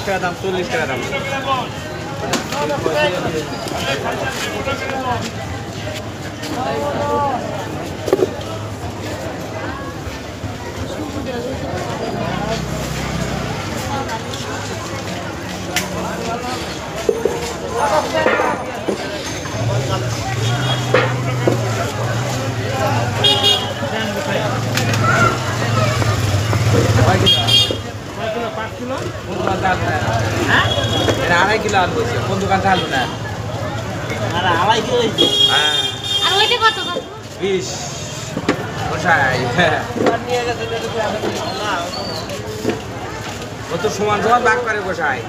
টাকা দাম, 40 টাকা দাম। আড়াই কিলো আলু হয়েছে, কোন দোকান আলু না? আড়াই কিলো হয়েছে। হ্যাঁ, আর ওইটা কত কত? 20 গোসাই। ও তো সমান সমান ভাগ করে গোসাই।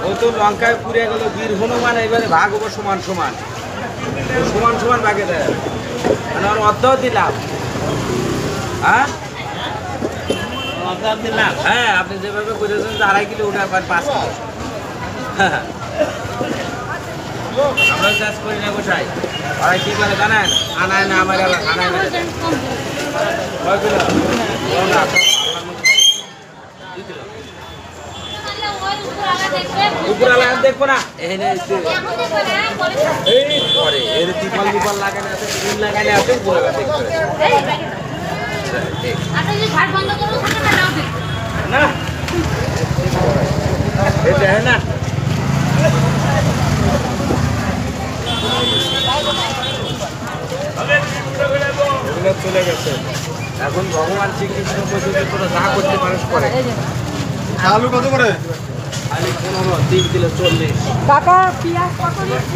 ও তো লঙ্কায় পুড়ে গেল, বীর হনুমান, এবারে ভাগ হবো সমান সমান, সমান সমান ভাগে দেয়, মানে ওর অর্ধও দিলাম। হ্যাঁ হ্যাঁ, আপনি যেভাবে বুঝেছেন যে 2.5 কিলো ওটা 5 কিলো। আমরা চাষ করি না গোসাই, ওরা কি করে জানেন? আনায় না আমার এলাকা, আনায় না। কয় কিলো? উপর আলাদা দেখবো না, এই পরে এর টিপাল টিপাল লাগানো আছে, ফুল লাগানো আছে, উপরে দেখতে না, এটা হ্যাঁ না, চলে গেছে। এখন ভগবান শ্রীকৃষ্ণ পর্যন্ত তোরা যা করতে মানুষ করে। আলু কত করে? আলু 15, 3 কিলো 40। কাকা পেঁয়াজ কত নিচ্ছ?